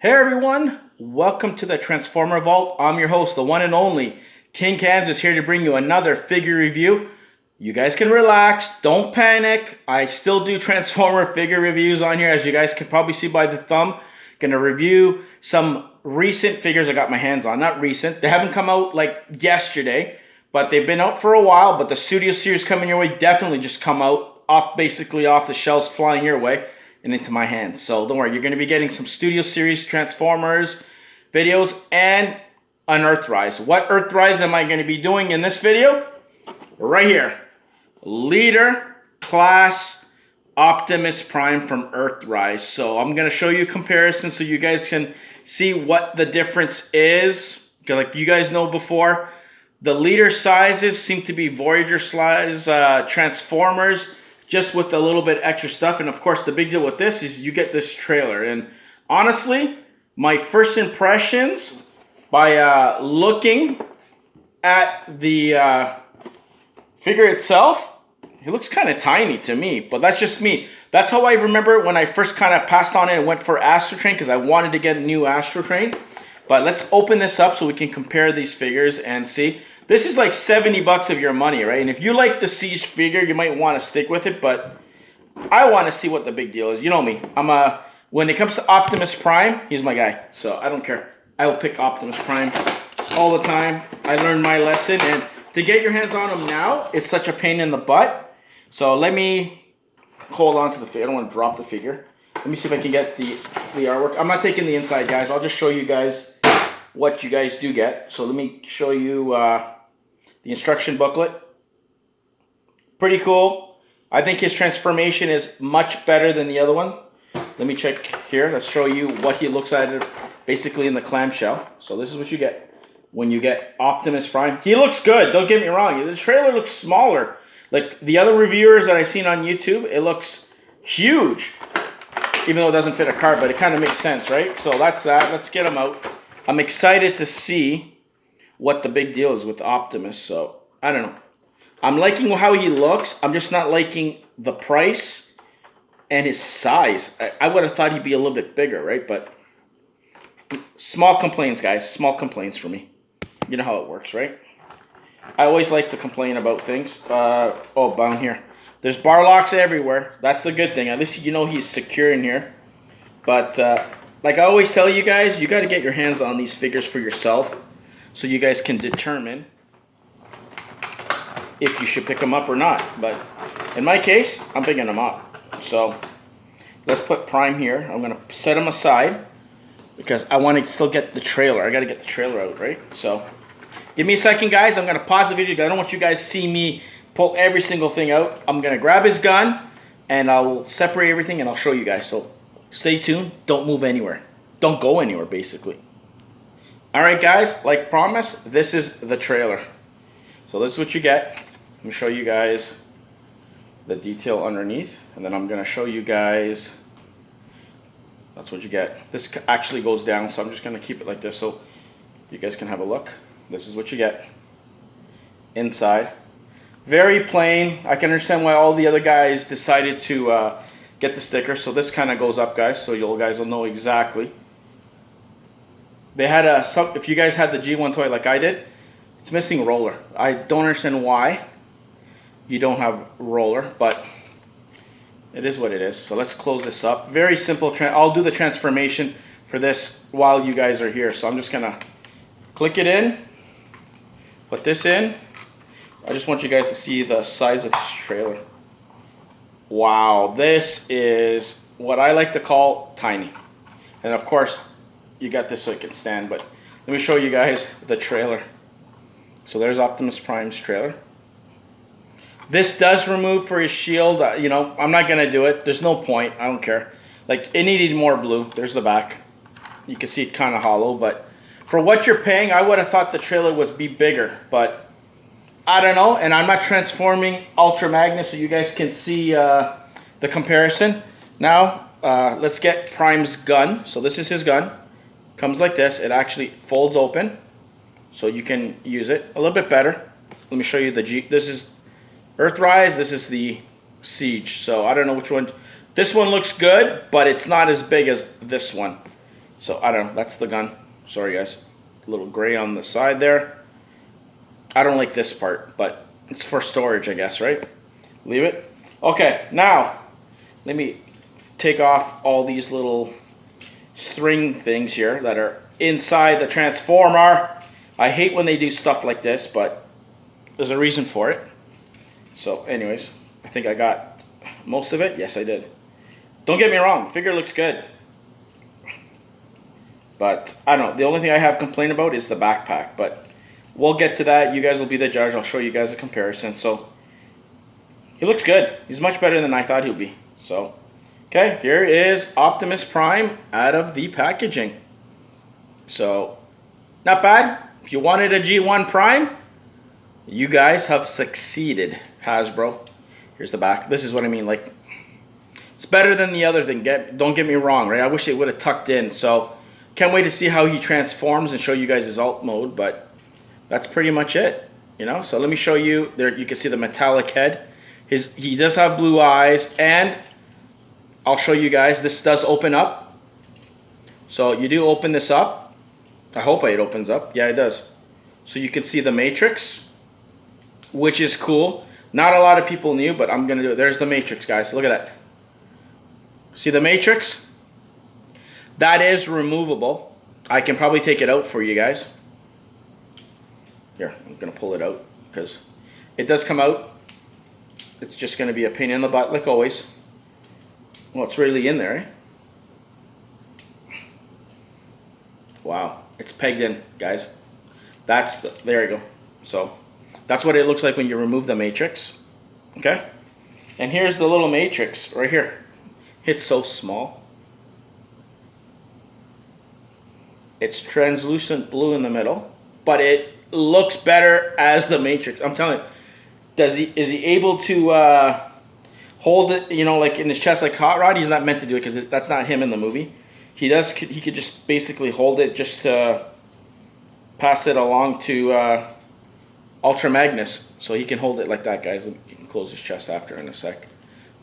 Hey everyone, welcome to the Transformer Vault. I'm your host, the one and only King Kansas, here to bring you another figure review. You guys can relax, don't panic. I still do Transformer figure reviews on here, as you guys can probably see by the thumb. Gonna review some recent figures I got my hands on. Not recent, they haven't come out like yesterday, but they've been out for a while. But the Studio Series coming your way definitely just come out basically off the shelves, flying your way and into my hands. So don't worry, you're going to be getting some Studio Series Transformers videos and an Earthrise. What Earthrise am I going to be doing in this video? Right here. Leader Class Optimus Prime from Earthrise. So I'm going to show you a comparison so you guys can see what the difference is. Because like you guys know before, the leader sizes seem to be Voyager size Transformers, just with a little bit extra stuff. And of course, the big deal with this is you get this trailer. And honestly, my first impressions by looking at the figure itself, it looks kind of tiny to me, but that's just me. That's how I remember it when I first kind of passed on it and went for Astro Train, because I wanted to get a new Astro Train. But let's open this up so we can compare these figures and see. This is like 70 bucks of your money, right? And if you like the Siege figure, you might want to stick with it, but I want to see what the big deal is. You know me. When it comes to Optimus Prime, he's my guy. So I don't care. I will pick Optimus Prime all the time. I learned my lesson, and to get your hands on him now is such a pain in the butt. So let me hold on to the figure. I don't want to drop the figure. Let me see if I can get the artwork. I'm not taking the inside, guys. I'll just show you guys what you guys do get. So let me show you the instruction booklet. Pretty cool. I think his transformation is much better than the other one. Let me check here. Let's show you what he looks at basically in the clamshell. So this is what you get when you get Optimus Prime. He looks good, don't get me wrong. The trailer looks smaller. Like the other reviewers that I've seen on YouTube, it looks huge. Even though it doesn't fit a car, but it kind of makes sense, right? So that's that. Let's get him out. I'm excited to see what the big deal is with Optimus. So I don't know. I'm liking how he looks. I'm just not liking the price and his size. I would have thought he'd be a little bit bigger, right? But small complaints, guys. Small complaints for me. You know how it works, right? I always like to complain about things. Oh, down here. There's bar locks everywhere. That's the good thing. At least you know he's secure in here. But like I always tell you guys, you got to get your hands on these figures for yourself so you guys can determine if you should pick them up or not. But in my case, I'm picking them up. So let's put Prime here. I'm going to set him aside because I want to still get the trailer. I got to get the trailer out, right? So give me a second, guys. I'm going to pause the video because I don't want you guys to see me pull every single thing out. I'm going to grab his gun and I'll separate everything and I'll show you guys. So stay tuned. Don't move anywhere. Don't go anywhere, basically. All right, guys. Like promised, this is the trailer. So this is what you get. Let me show you guys the detail underneath. And then I'm going to show you guys. That's what you get. This actually goes down, so I'm just going to keep it like this so you guys can have a look. This is what you get inside. Very plain. I can understand why all the other guys decided to get the sticker. So this kind of goes up, guys, so you guys will know exactly. They had if you guys had the G1 toy like I did, it's missing roller. I don't understand why you don't have roller, but it is what it is. So let's close this up. Very simple. I'll do the transformation for this while you guys are here. So I'm just gonna click it in, put this in. I just want you guys to see the size of this trailer. Wow, this is what I like to call tiny. And of course, you got this so it can stand, but let me show you guys the trailer. So there's Optimus Prime's trailer. This does remove for his shield. You know, I'm not going to do it. There's no point. I don't care. Like, it needed more blue. There's the back. You can see it kind of hollow, but for what you're paying, I would have thought the trailer was be bigger, but I don't know, and I'm not transforming Ultra Magnus so you guys can see the comparison. Now, let's get Prime's gun. So this is his gun. Comes like this. It actually folds open, so you can use it a little bit better. Let me show you the G. This is Earthrise. This is the Siege. So I don't know which one. This one looks good, but it's not as big as this one. So I don't know. That's the gun. Sorry, guys. A little gray on the side there. I don't like this part, but it's for storage, I guess, right? Leave it. Okay, now let me take off all these little string things here that are inside the Transformer. I hate when they do stuff like this, but there's a reason for it. So anyways, I think I got most of it. Yes, I did. Don't get me wrong, the figure looks good. But I don't know, the only thing I have complained about is the backpack, but we'll get to that. You guys will be the judge. I'll show you guys a comparison. So he looks good. He's much better than I thought he'd be. So, okay, here is Optimus Prime out of the packaging. So, not bad. If you wanted a G1 Prime, you guys have succeeded, Hasbro. Here's the back. This is what I mean. Like, it's better than the other thing. Don't get me wrong, right? I wish it would have tucked in. So, can't wait to see how he transforms and show you guys his alt mode. But that's pretty much it, you know. So let me show you. There, you can see the metallic head. He does have blue eyes, and I'll show you guys. This does open up. So you do open this up. I hope it opens up. Yeah, it does. So you can see the Matrix, which is cool. Not a lot of people knew, but I'm gonna do it. There's the Matrix, guys. Look at that. See the Matrix? That is removable. I can probably take it out for you guys. Here, I'm gonna pull it out because it does come out. It's just gonna be a pain in the butt, like always. Well, it's really in there, eh? Wow, it's pegged in, guys. There you go. So that's what it looks like when you remove the Matrix. Okay? And here's the little Matrix right here. It's so small. It's translucent blue in the middle, but it looks better as the Matrix. I'm telling you. Is he able to hold it, you know, like in his chest like Hot Rod? He's not meant to do it because that's not him in the movie. He could just basically hold it just to pass it along to Ultra Magnus. So he can hold it like that, guys. You can close his chest after in a sec.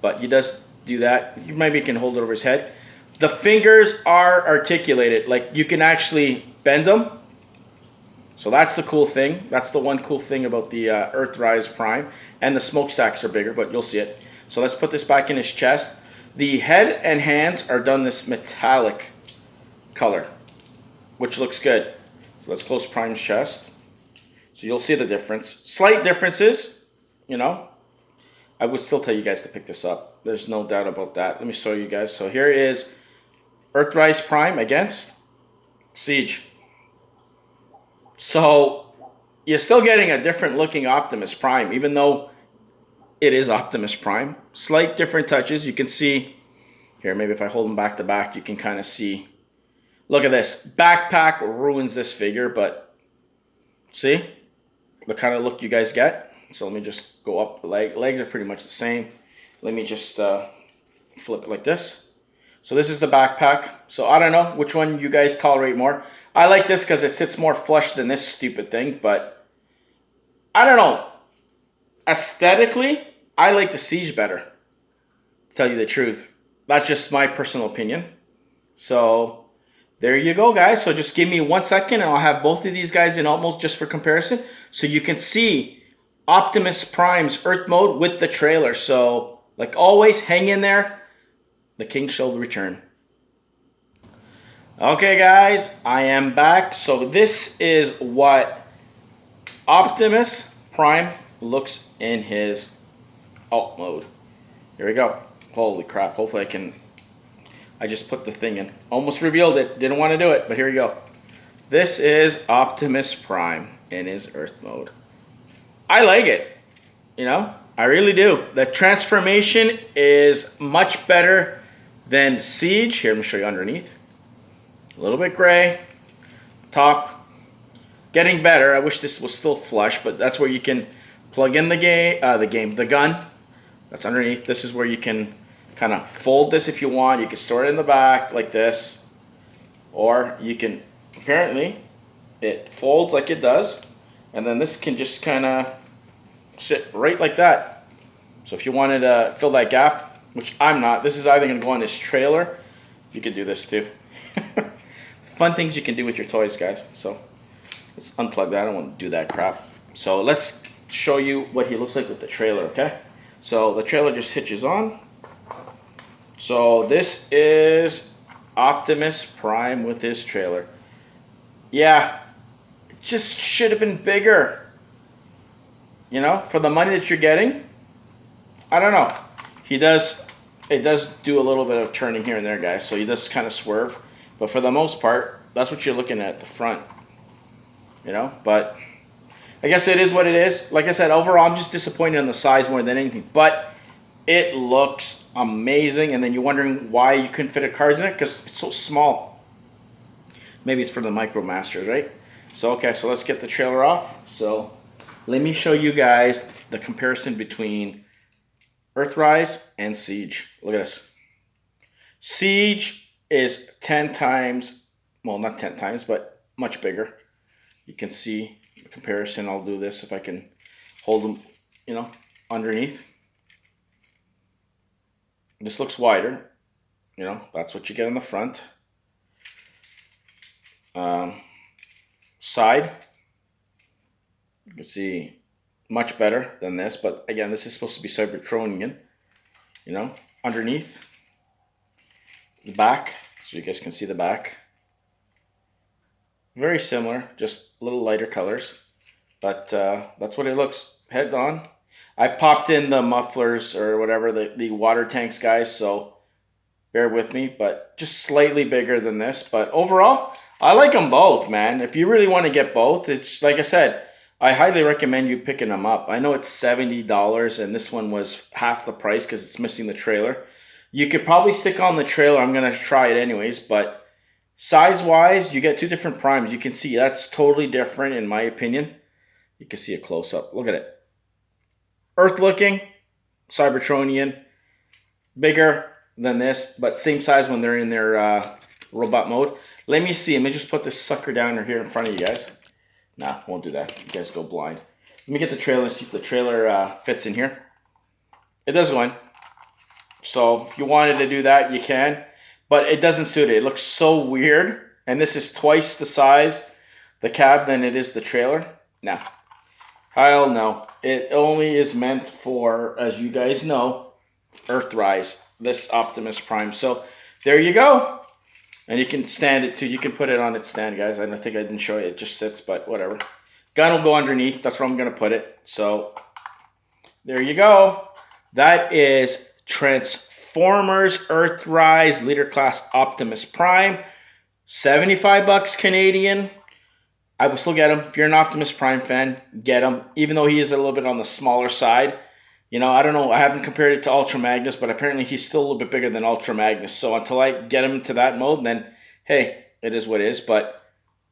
But he does do that. He maybe can hold it over his head. The fingers are articulated. Like you can actually bend them. So that's the cool thing. That's the one cool thing about the Earthrise Prime. And the smokestacks are bigger, but you'll see it. So let's put this back in his chest. The head and hands are done this metallic color, which looks good. So let's close Prime's chest. So you'll see the difference. Slight differences, you know. I would still tell you guys to pick this up. There's no doubt about that. Let me show you guys. So here is Earthrise Prime against Siege. So you're still getting a different looking Optimus Prime, even though it is Optimus Prime. Slight different touches. You can see here, maybe if I hold them back to back, you can kind of see. Look at this. Backpack ruins this figure, but see the kind of look you guys get. So let me just go up the leg. Legs are pretty much the same. Let me just flip it like this. So this is the backpack. So I don't know which one you guys tolerate more. I like this because it sits more flush than this stupid thing, but I don't know. Aesthetically, I like the Siege better, to tell you the truth. That's just my personal opinion. So there you go, guys. So just give me 1 second and I'll have both of these guys in almost just for comparison. So you can see Optimus Prime's Earth mode with the trailer. So like always, hang in there. The king shall return. Okay, guys, I am back. So this is what Optimus Prime looks in his alt mode. Here we go. Holy crap. Hopefully I just put the thing in. Almost revealed it. Didn't want to do it, but here we go. This is Optimus Prime in his Earth mode. I like it. You know, I really do. The transformation is much better than Siege. Here, let me show you underneath. A little bit gray. Top. Getting better. I wish this was still flush, but that's where you can plug in the gun. That's underneath. This is where you can kind of fold this if you want. You can store it in the back like this. Or you can, apparently, it folds like it does. And then this can just kind of sit right like that. So if you wanted to fill that gap, which I'm not, this is either going to go on this trailer. You could do this too. fun things you can do with your toys, guys. So let's unplug that. I don't want to do that crap. So let's show you what he looks like with the trailer, okay? So the trailer just hitches on. So this is Optimus Prime with his trailer. Yeah, it just should have been bigger. You know, for the money that you're getting. I don't know. It does do a little bit of turning here and there, guys. So he does kind of swerve. But for the most part, that's what you're looking at the front. You know, but I guess it is what it is. Like I said, overall, I'm just disappointed in the size more than anything. But it looks amazing. And then you're wondering why you couldn't fit a cards in it, because it's so small. Maybe it's for the Micro Masters, right? So, okay, so let's get the trailer off. So let me show you guys the comparison between Earthrise and Siege. Look at this. Siege is 10 times, well, not 10 times, but much bigger. You can see the comparison. I'll do this if I can hold them, you know, underneath. This looks wider. You know, that's what you get on the front. Side, you can see much better than this, but again, this is supposed to be Cybertronian. You know, underneath the back, so you guys can see the back. Very similar, just a little lighter colors, but that's what it looks head on. I popped in the mufflers or whatever, the water tanks, guys, so bear with me, but just slightly bigger than this. But overall, I like them both, man. If you really want to get both, it's like I said, I highly recommend you picking them up. I know it's $70 and this one was half the price because it's missing the trailer. You could probably stick on the trailer. I'm going to try it anyways, but size-wise, you get two different primes. You can see that's totally different in my opinion. You can see a close-up. Look at it. Earth-looking, Cybertronian, bigger than this, but same size when they're in their robot mode. Let me see. Let me just put this sucker down here in front of you guys. Nah, won't do that. You guys go blind. Let me get the trailer and see if the trailer fits in here. It does go in. So if you wanted to do that, you can. But it doesn't suit it. It looks so weird. And this is twice the size, the cab, than it is the trailer. Nah. Hell no. It only is meant for, as you guys know, Earthrise. This Optimus Prime. So there you go. And you can stand it too. You can put it on its stand, guys. I don't think I didn't show you. It just sits, but whatever. Gun will go underneath. That's where I'm going to put it. So there you go. That is Transformers Earthrise Leader Class Optimus Prime. 75 bucks Canadian. I will still get him. If you're an Optimus Prime fan, get him. Even though he is a little bit on the smaller side. You know, I don't know. I haven't compared it to Ultra Magnus, but apparently he's still a little bit bigger than Ultra Magnus. So until I get him to that mode, then, hey, it is what it is. But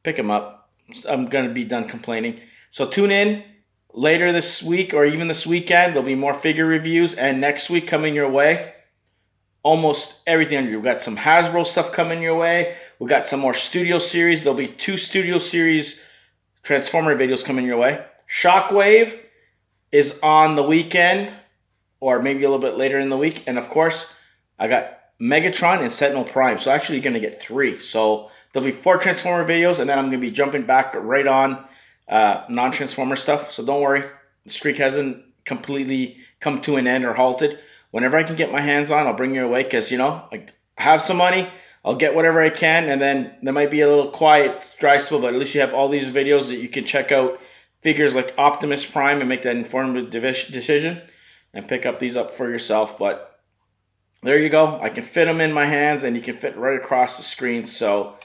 pick him up. I'm going to be done complaining. So tune in later this week or even this weekend. There'll be more figure reviews. And next week coming your way, almost everything under you. We've got some Hasbro stuff coming your way. We've got some more Studio Series. There'll be 2 Studio Series Transformer videos coming your way. Shockwave is on the weekend or maybe a little bit later in the week. And of course, I got Megatron and Sentinel Prime. So actually, you're going to get 3. So there'll be 4 Transformer videos, and then I'm going to be jumping back right on non-Transformer stuff. So don't worry. The streak hasn't completely come to an end or halted. Whenever I can get my hands on, I'll bring you away because, you know, I have some money. I'll get whatever I can, and then there might be a little quiet, dry spell, but at least you have all these videos that you can check out. Figures like Optimus Prime and make that informed decision and pick up these up for yourself. But there you go. I can fit them in my hands and you can fit right across the screen. So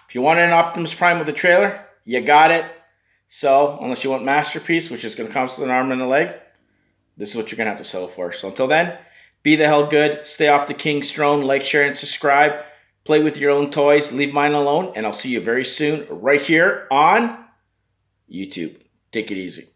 if you want an Optimus Prime with a trailer, you got it. So unless you want Masterpiece, which is going to cost an arm and a leg, this is what you're going to have to settle for. So until then, be the hell good. Stay off the King's throne. Like, share, and subscribe. Play with your own toys. Leave mine alone. And I'll see you very soon right here on YouTube. Take it easy.